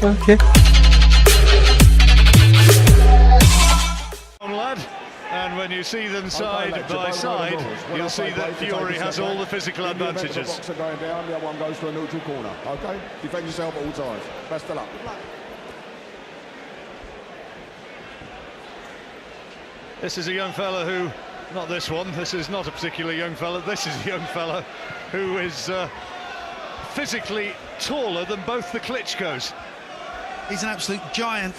Okay. Lad. And when you see them side by side, you'll see that Fury has all the physical advantages. The going down, the other one goes to a neutral corner. Okay, defend yourself at all times. Best of luck. This is a young fella who, not this one, this is not a particularly young fella, this is a young fella who is physically taller than both the Klitschkos. He's an absolute giant.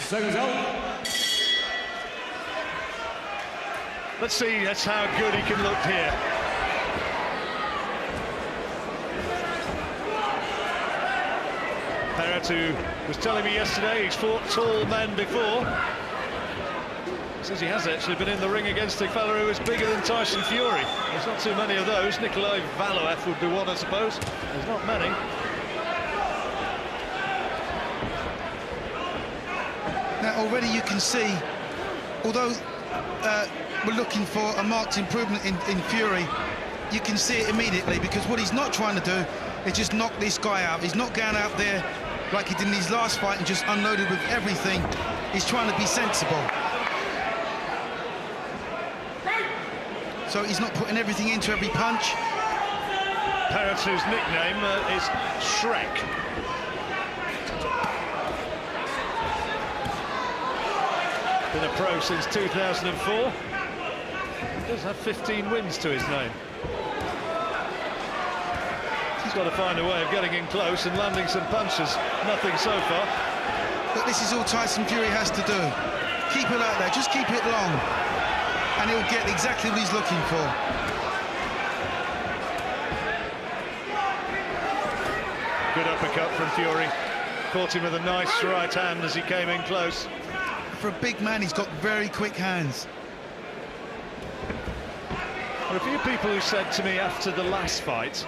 Let's see, that's how good he can look here. Peretyatko was telling me yesterday he's fought tall men before. Says he has actually been in the ring against a fella who is bigger than Tyson Fury. There's not too many of those. Nikolai Valoev would be one, I suppose. There's not many. Now already you can see, although we're looking for a marked improvement in Fury, you can see it immediately, because what he's not trying to do is just knock this guy out. He's not going out there like he did in his last fight and just unloaded with everything. He's trying to be sensible. So he's not putting everything into every punch. Peretyatko's nickname is Shrek. Been a pro since 2004. He does have 15 wins to his name. He's got to find a way of getting in close and landing some punches. Nothing so far. But this is all Tyson Fury has to do. Keep it out there, just keep it long, and he'll get exactly what he's looking for. Good uppercut from Fury. Caught him with a nice right hand as he came in close. For a big man, he's got very quick hands. There are a few people who said to me after the last fight,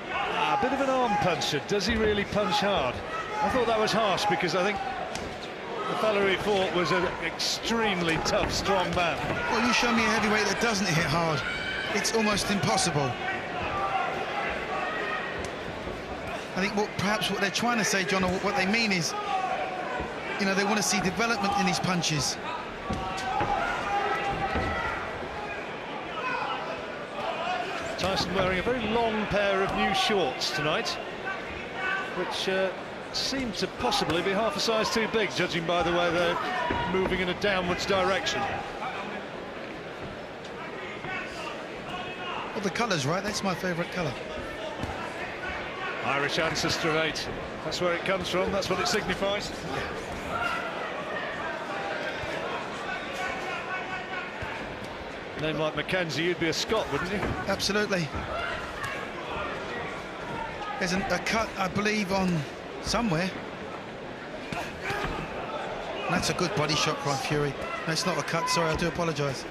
a bit of an arm puncher, does he really punch hard? I thought that was harsh, because I think the fellow he fought was an extremely tough, strong man. Well, you show me a heavyweight that doesn't hit hard. It's almost impossible. I think perhaps what they're trying to say, John, or what they mean is, you know, they want to see development in his punches. Tyson wearing a very long pair of new shorts tonight, which seem to possibly be half a size too big, judging by the way they're moving in a downwards direction. Well, the colour's right, that's my favourite colour. Irish ancestor of 8, that's where it comes from, that's what it signifies. Name like Mackenzie, you'd be a Scot, wouldn't you? Absolutely. There's a cut, I believe, on somewhere. That's a good body shot from Fury. No, it's not a cut, sorry, I do apologise.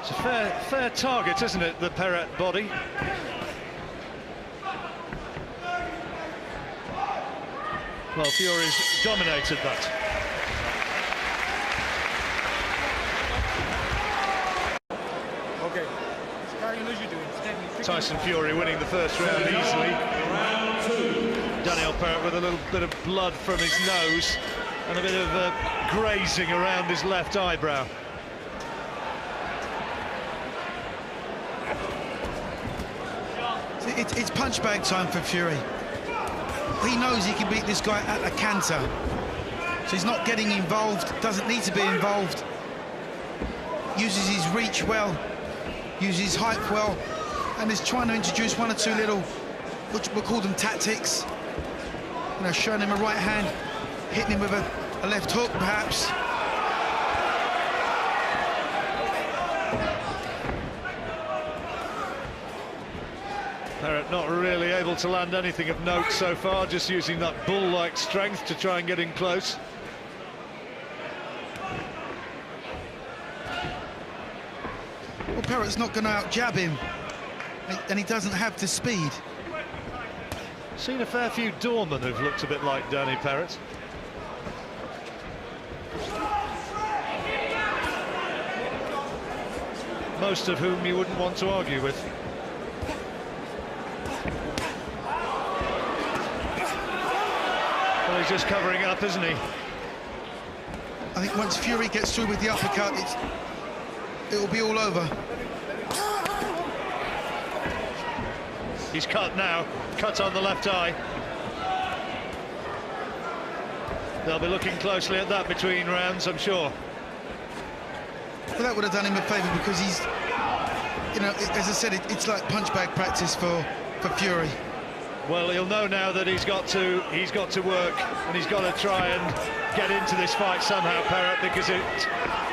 It's a fair target, isn't it, the Perret body? Well, Fury's dominated that. Okay. Tyson Fury winning the first round easily. Daniil Perret with a little bit of blood from his nose and a bit of grazing around his left eyebrow. It's punch bag time for Fury. He knows he can beat this guy at a canter, so he's not getting involved, doesn't need to be involved. Uses his reach well, uses his height well, and is trying to introduce one or two little, we'll call them tactics. You know, showing him a right hand, hitting him with a left hook, perhaps. Perret not really able to land anything of note so far, just using that bull-like strength to try and get in close. Well, Perret's not going to out-jab him, and he doesn't have the speed. Seen a fair few doormen who've looked a bit like Danny Perret. Most of whom you wouldn't want to argue with. was just covering up, isn't he? I think once Fury gets through with the uppercut, it'll be all over. He's cut now, cut on the left eye. They'll be looking closely at that between rounds, I'm sure. Well, that would have done him a favour because he's, you know, as I said, it's like punch bag practice for Fury. Well, he'll know now that he's got to work, and he's got to try and get into this fight somehow, Perret, because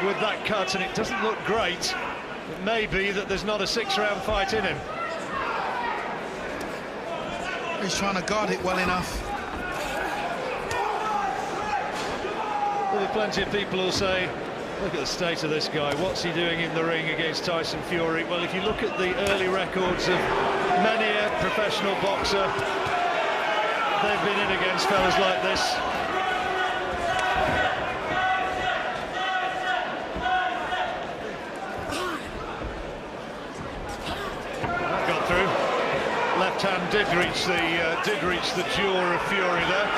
with that cut, and it doesn't look great, it may be that there's not a 6-round fight in him. He's trying to guard it well enough. There'll be plenty of people who'll say, look at the state of this guy, what's he doing in the ring against Tyson Fury? Well, if you look at the early records of many a professional boxer, they've been in against fellas like this. That got through. Left hand did reach the jaw of Fury there.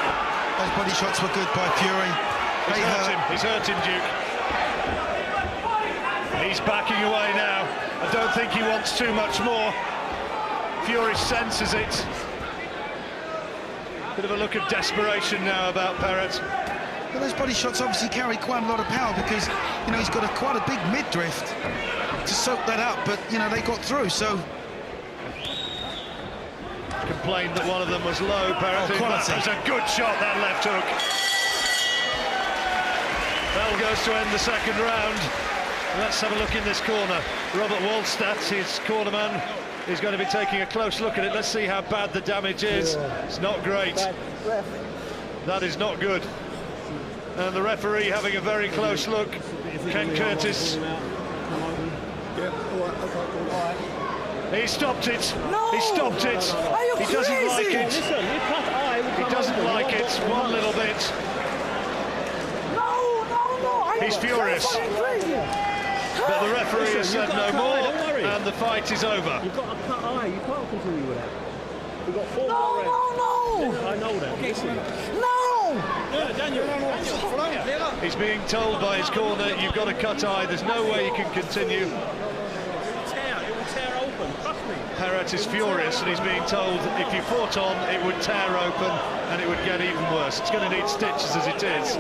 Those body shots were good by Fury. He's hurt him, Duke. He's backing away now. I don't think he wants too much more. Fury senses it. Bit of a look of desperation now about Perret. Well, those body shots obviously carry quite a lot of power because, you know, he's got quite a big midriff to soak that up, but, you know, they got through, so... Complained that one of them was low, Perret. That was a good shot, that left hook. Bell goes to end the second round. Let's have a look in this corner. Robert Waldstadt, his cornerman, is going to be taking a close look at it. Let's see how bad the damage is. It's not great. That is not good. And the referee having a very close look. Ken Curtis. He stopped it. No! He stopped it. He doesn't like it. He doesn't like it one little bit. He's furious. But the referee has said no more, and the fight is over. You've got a cut eye, you can't continue with that. We've got 4 more rounds. No! I know that. Listen. No! Daniel. He's being told by his corner, you've got a cut eye, there's no way you can continue. It will tear open, trust me. Perret is furious, and he's being told if you fought on, it would tear open, and it would get even worse. It's going to need stitches as it is.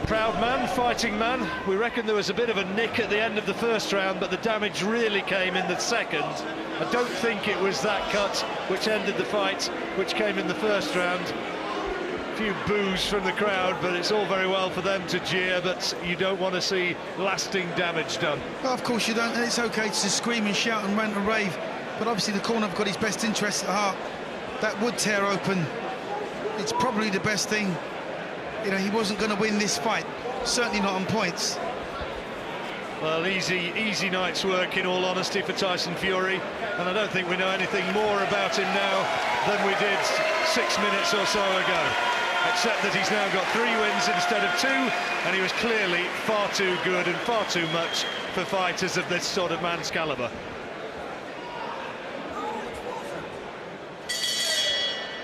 Proud man, fighting man. We reckon there was a bit of a nick at the end of the first round, but the damage really came in the second. I don't think it was that cut which ended the fight, which came in the first round. A few boos from the crowd, but it's all very well for them to jeer, but you don't want to see lasting damage done. Well, of course you don't, and it's okay to scream and shout and rant and rave, but obviously the corner have got his best interests at heart. That would tear open. It's probably the best thing. You know, he wasn't going to win this fight, certainly not on points. Well, easy night's work, in all honesty, for Tyson Fury, and I don't think we know anything more about him now than we did 6 minutes or so ago, except that he's now got 3 wins instead of 2, and he was clearly far too good and far too much for fighters of this sort of man's caliber.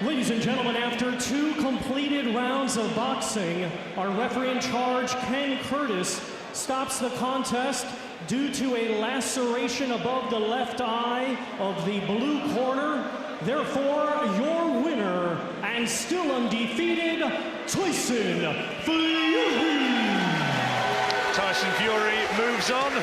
Ladies and gentlemen, after 2 completed rounds of boxing, our referee in charge, Ken Curtis, stops the contest due to a laceration above the left eye of the blue corner. Therefore, your winner and still undefeated, Tyson Fury. Tyson Fury moves on.